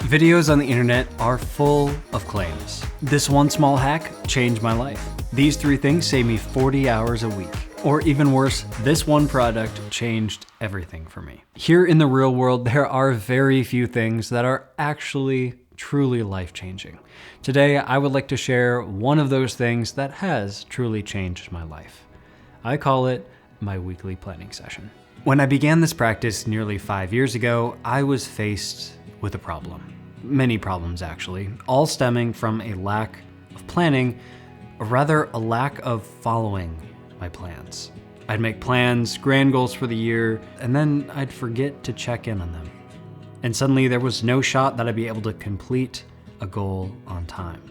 Videos on the internet are full of claims. This one small hack changed my life. These 3 things save me 40 hours a week. Or even worse, this one product changed everything for me. Here in the real world, there are very few things that are actually truly life-changing. Today, I would like to share one of those things that has truly changed my life. I call it my weekly planning session. When I began this practice nearly 5 years ago, I was faced with a problem. Many problems actually, all stemming from a lack of planning, or rather a lack of following my plans. I'd make plans, grand goals for the year, and then I'd forget to check in on them. And suddenly there was no shot that I'd be able to complete a goal on time.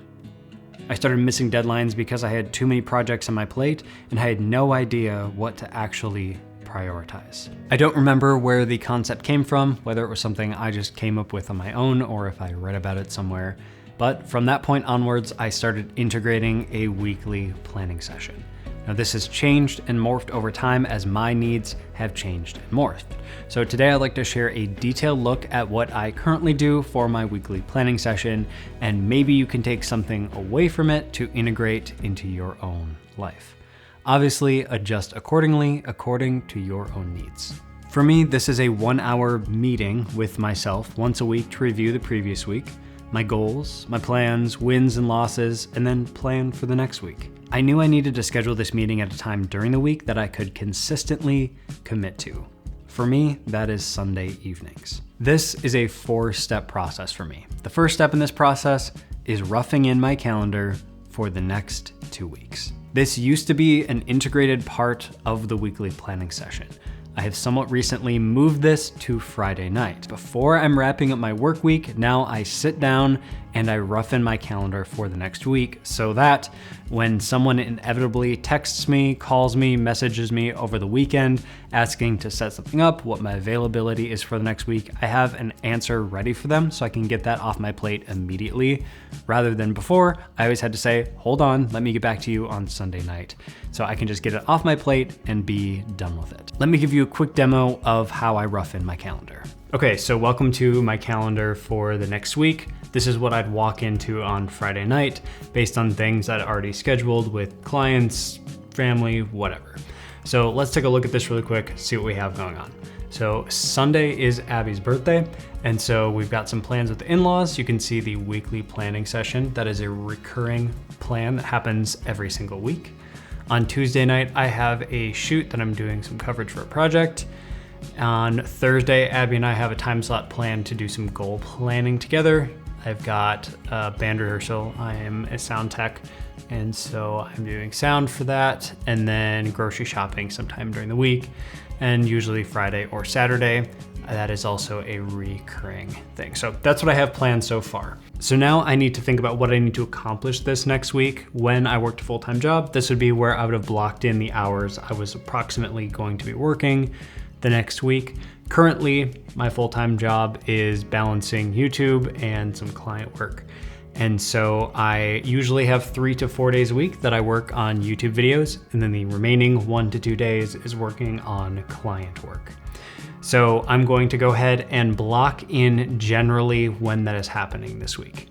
I started missing deadlines because I had too many projects on my plate and I had no idea what to actually prioritize. I don't remember where the concept came from, whether it was something I just came up with on my own or if I read about it somewhere. But from that point onwards, I started integrating a weekly planning session. Now this has changed and morphed over time as my needs have changed and morphed. So today I'd like to share a detailed look at what I currently do for my weekly planning session, and maybe you can take something away from it to integrate into your own life. Obviously, adjust accordingly, according to your own needs. For me, this is a 1-hour meeting with myself once a week to review the previous week, my goals, my plans, wins and losses, and then plan for the next week. I knew I needed to schedule this meeting at a time during the week that I could consistently commit to. For me, that is Sunday evenings. This is a 4-step process for me. The first step in this process is roughing in my calendar for the next 2 weeks. This used to be an integrated part of the weekly planning session. I have somewhat recently moved this to Friday night. Before I'm wrapping up my work week, now I sit down and I rough in my calendar for the next week so that when someone inevitably texts me, calls me, messages me over the weekend, asking to set something up, what my availability is for the next week, I have an answer ready for them so I can get that off my plate immediately. Rather than before, I always had to say, hold on, let me get back to you on Sunday night. So I can just get it off my plate and be done with it. Let me give you a quick demo of how I rough in my calendar. Okay, so welcome to my calendar for the next week. This is what I'd walk into on Friday night based on things I'd already scheduled with clients, family, whatever. So let's take a look at this really quick, see what we have going on. So Sunday is Abby's birthday, and so we've got some plans with the in-laws. You can see the weekly planning session. That is a recurring plan that happens every single week. On Tuesday night, I have a shoot that I'm doing some coverage for a project. On Thursday, Abby and I have a time slot planned to do some goal planning together. I've got a band rehearsal. I am a sound tech, and so I'm doing sound for that, and then grocery shopping sometime during the week, and usually Friday or Saturday. That is also a recurring thing. So that's what I have planned so far. So now I need to think about what I need to accomplish this next week. When I worked a full-time job, this would be where I would have blocked in the hours I was approximately going to be working the next week. Currently, my full-time job is balancing YouTube and some client work. And so I usually have 3 to 4 days a week that I work on YouTube videos, and then the remaining 1 to 2 days is working on client work. So I'm going to go ahead and block in generally when that is happening this week.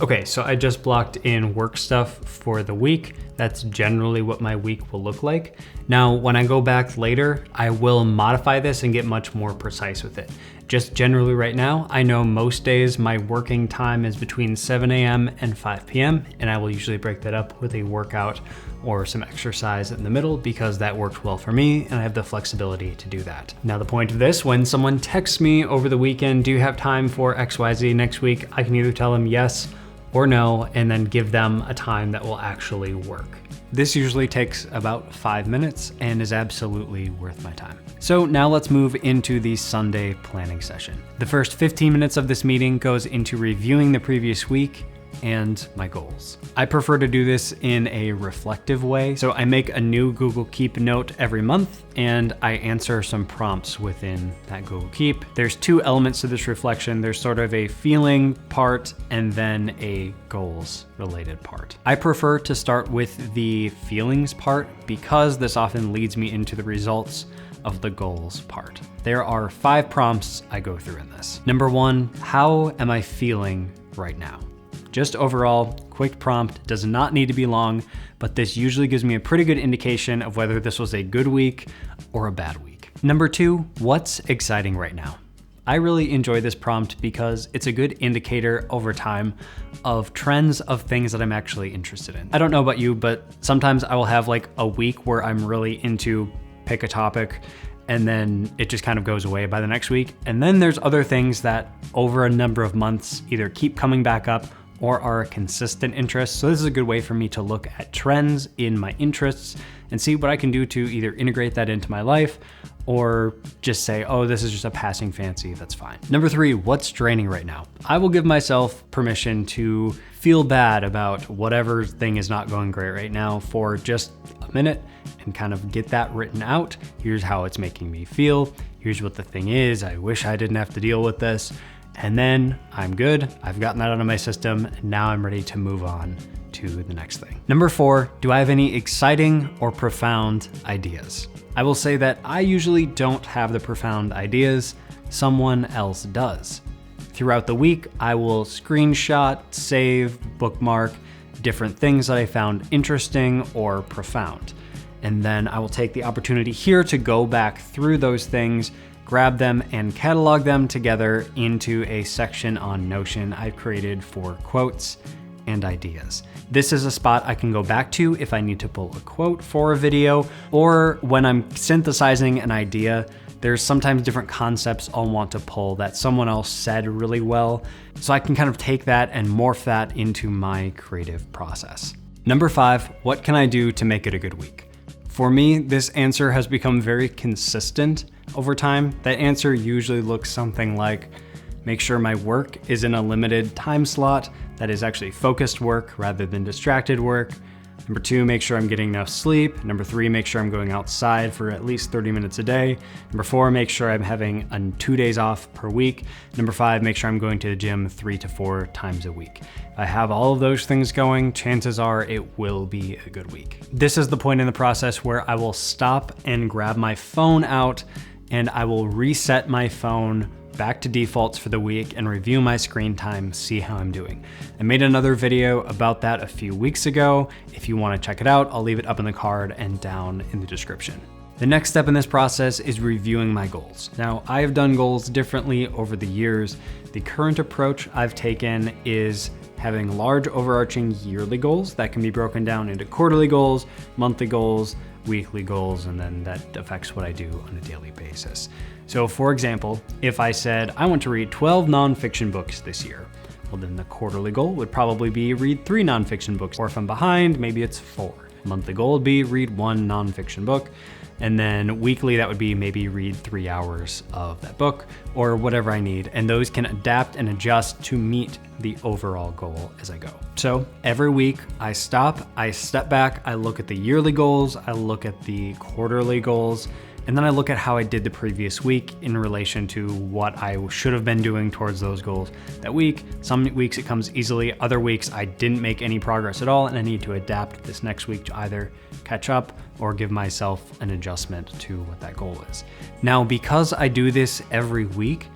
Okay, so I just blocked in work stuff for the week. That's generally what my week will look like. Now, when I go back later, I will modify this and get much more precise with it. Just generally right now, I know most days my working time is between 7 a.m. and 5 p.m. and I will usually break that up with a workout or some exercise in the middle because that worked well for me and I have the flexibility to do that. Now the point of this, when someone texts me over the weekend, do you have time for XYZ next week? I can either tell them yes or no, and then give them a time that will actually work. This usually takes about 5 minutes and is absolutely worth my time. So now let's move into the Sunday planning session. The first 15 minutes of this meeting goes into reviewing the previous week and my goals. I prefer to do this in a reflective way. So I make a new Google Keep note every month and I answer some prompts within that Google Keep. There's 2 elements to this reflection. There's sort of a feeling part and then a goals related part. I prefer to start with the feelings part because this often leads me into the results of the goals part. There are 5 prompts I go through in this. Number 1, how am I feeling right now? Just overall, quick prompt, does not need to be long, but this usually gives me a pretty good indication of whether this was a good week or a bad week. Number 2, what's exciting right now? I really enjoy this prompt because it's a good indicator over time of trends of things that I'm actually interested in. I don't know about you, but sometimes I will have like a week where I'm really into pick a topic and then it just kind of goes away by the next week. And then there's other things that over a number of months either keep coming back up or are a consistent interest. So this is a good way for me to look at trends in my interests and see what I can do to either integrate that into my life or just say, oh, this is just a passing fancy, that's fine. Number 3, what's draining right now? I will give myself permission to feel bad about whatever thing is not going great right now for just a minute and kind of get that written out. Here's how it's making me feel. Here's what the thing is. I wish I didn't have to deal with this. And then I'm good. I've gotten that out of my system. And now I'm ready to move on to the next thing. Number 4, do I have any exciting or profound ideas? I will say that I usually don't have the profound ideas. Someone else does. Throughout the week, I will screenshot, save, bookmark different things that I found interesting or profound. And then I will take the opportunity here to go back through those things, grab them and catalog them together into a section on Notion I've created for quotes and ideas. This is a spot I can go back to if I need to pull a quote for a video, or when I'm synthesizing an idea, there's sometimes different concepts I'll want to pull that someone else said really well. So I can kind of take that and morph that into my creative process. Number 5, what can I do to make it a good week? For me, this answer has become very consistent over time. That answer usually looks something like, make sure my work is in a limited time slot that is actually focused work rather than distracted work. Number 2, make sure I'm getting enough sleep. Number 3, make sure I'm going outside for at least 30 minutes a day. Number 4, make sure I'm having 2 days off per week. Number 5, make sure I'm going to the gym 3 to 4 times a week. If I have all of those things going, chances are it will be a good week. This is the point in the process where I will stop and grab my phone out and I will reset my phone back to defaults for the week and review my screen time, see how I'm doing. I made another video about that a few weeks ago. If you want to check it out, I'll leave it up in the card and down in the description. The next step in this process is reviewing my goals. Now, I have done goals differently over the years. The current approach I've taken is having large overarching yearly goals that can be broken down into quarterly goals, monthly goals, weekly goals, and then that affects what I do on a daily basis. So for example, if I said I want to read 12 nonfiction books this year, well then the quarterly goal would probably be read 3 nonfiction books, or if I'm behind, maybe it's 4. Monthly goal would be read 1 nonfiction book, and then weekly that would be maybe read 3 hours of that book or whatever I need, and those can adapt and adjust to meet the overall goal as I go. So every week I stop, I step back, I look at the yearly goals, I look at the quarterly goals, and then I look at how I did the previous week in relation to what I should have been doing towards those goals that week. Some weeks it comes easily, other weeks I didn't make any progress at all and I need to adapt this next week to either catch up or give myself an adjustment to what that goal is. Now, because I do this every week,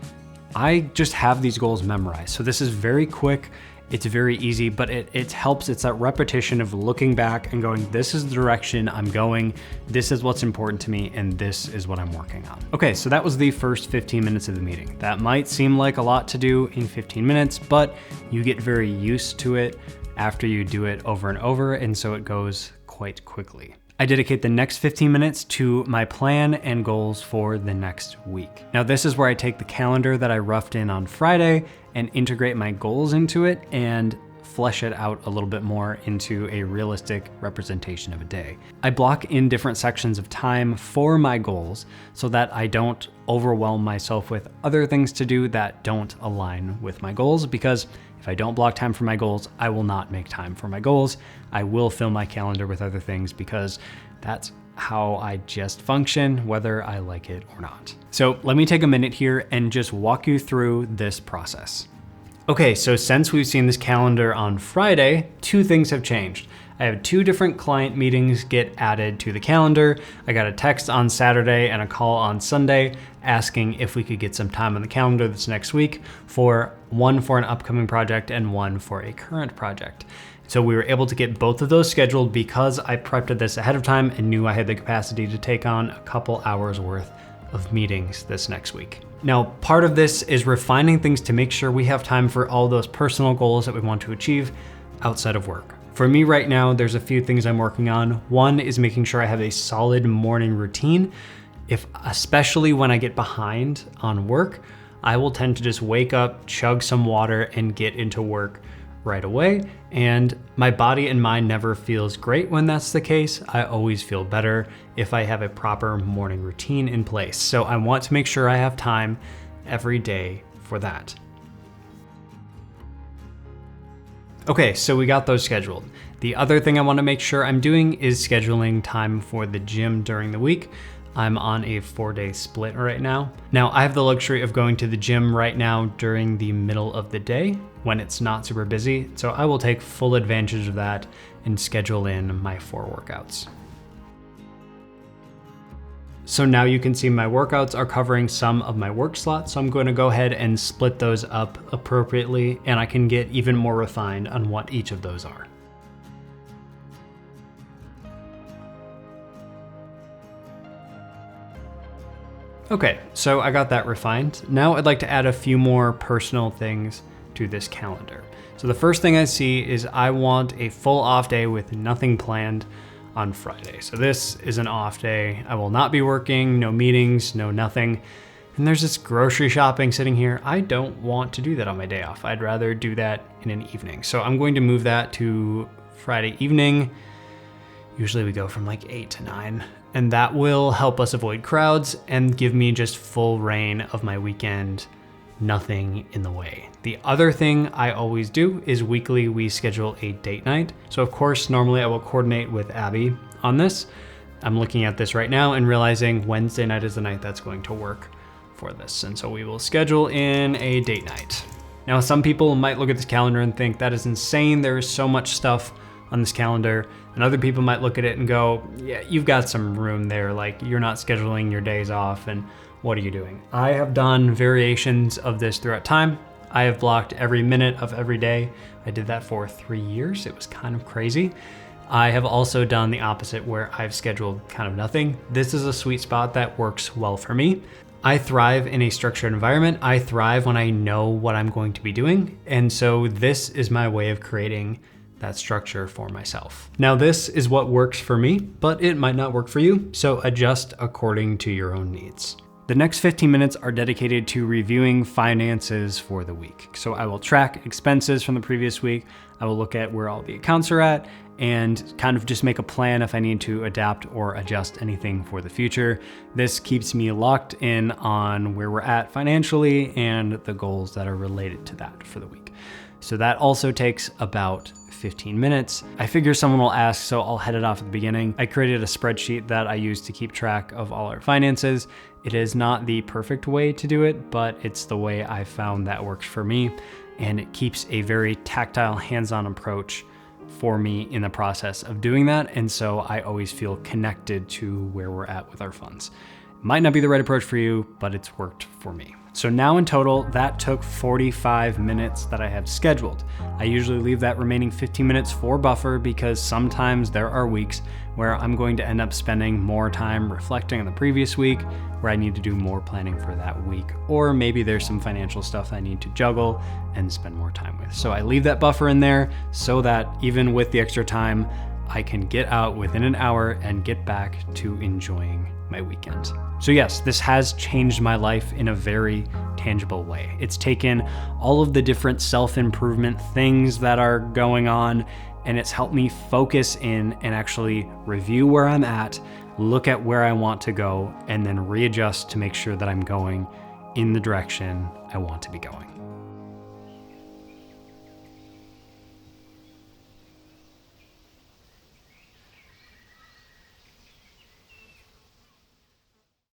I just have these goals memorized. So this is very quick. It's very easy, but it helps. It's that repetition of looking back and going, this is the direction I'm going, this is what's important to me, and this is what I'm working on. Okay, so that was the first 15 minutes of the meeting. That might seem like a lot to do in 15 minutes, but you get very used to it after you do it over and over, and so it goes quite quickly. I dedicate the next 15 minutes to my plan and goals for the next week. Now, this is where I take the calendar that I roughed in on Friday and integrate my goals into it and flesh it out a little bit more into a realistic representation of a day. I block in different sections of time for my goals so that I don't overwhelm myself with other things to do that don't align with my goals, because if I don't block time for my goals, I will not make time for my goals. I will fill my calendar with other things because that's how I just function, whether I like it or not. So let me take a minute here and just walk you through this process. Okay, so since we've seen this calendar on Friday, 2 things have changed. I have 2 different client meetings get added to the calendar. I got a text on Saturday and a call on Sunday asking if we could get some time on the calendar this next week for one for an upcoming project and one for a current project. So we were able to get both of those scheduled because I prepped this ahead of time and knew I had the capacity to take on a couple hours worth of meetings this next week. Now, part of this is refining things to make sure we have time for all those personal goals that we want to achieve outside of work. For me right now, there's a few things I'm working on. One is making sure I have a solid morning routine. Especially when I get behind on work, I will tend to just wake up, chug some water, and get into work right away. And my body and mind never feels great when that's the case. I always feel better if I have a proper morning routine in place. So I want to make sure I have time every day for that. Okay, so we got those scheduled. The other thing I want to make sure I'm doing is scheduling time for the gym during the week. I'm on a 4-day split right now. Now, I have the luxury of going to the gym right now during the middle of the day when it's not super busy, so I will take full advantage of that and schedule in my 4 workouts. So now you can see my workouts are covering some of my work slots, so I'm going to go ahead and split those up appropriately, and I can get even more refined on what each of those are. Okay, so I got that refined. Now I'd like to add a few more personal things to this calendar. So the first thing I see is I want a full off day with nothing planned on Friday. So this is an off day. I will not be working, no meetings, no nothing. And there's this grocery shopping sitting here. I don't want to do that on my day off. I'd rather do that in an evening. So I'm going to move that to Friday evening. Usually we go from like 8 to 9. And that will help us avoid crowds and give me just full reign of my weekend, nothing in the way. The other thing I always do is weekly we schedule a date night. So of course, normally I will coordinate with Abby on this. I'm looking at this right now and realizing Wednesday night is the night that's going to work for this. And so we will schedule in a date night. Now, some people might look at this calendar and think that is insane. There is so much stuff on this calendar. And other people might look at it and go, yeah, you've got some room there. Like, you're not scheduling your days off, and what are you doing? I have done variations of this throughout time. I have blocked every minute of every day. I did that for 3 years. It was kind of crazy. I have also done the opposite where I've scheduled kind of nothing. This is a sweet spot that works well for me. I thrive in a structured environment. I thrive when I know what I'm going to be doing. And so this is my way of creating that structure for myself. Now, this is what works for me, but it might not work for you, so adjust according to your own needs. The next 15 minutes are dedicated to reviewing finances for the week. So I will track expenses from the previous week. I will look at where all the accounts are at and kind of just make a plan if I need to adapt or adjust anything for the future. This keeps me locked in on where we're at financially and the goals that are related to that for the week. So that also takes about 15 minutes. I figure someone will ask, so I'll head it off at the beginning. I created a spreadsheet that I use to keep track of all our finances. It is not the perfect way to do it, but it's the way I found that works for me. And it keeps a very tactile, hands-on approach for me in the process of doing that. And so I always feel connected to where we're at with our funds. Might not be the right approach for you, but it's worked for me. So now in total, that took 45 minutes that I have scheduled. I usually leave that remaining 15 minutes for buffer because sometimes there are weeks where I'm going to end up spending more time reflecting on the previous week, where I need to do more planning for that week, or maybe there's some financial stuff I need to juggle and spend more time with. So I leave that buffer in there so that even with the extra time, I can get out within an hour and get back to enjoying my weekend. So yes, this has changed my life in a very tangible way. It's taken all of the different self-improvement things that are going on, and it's helped me focus in and actually review where I'm at, look at where I want to go, and then readjust to make sure that I'm going in the direction I want to be going.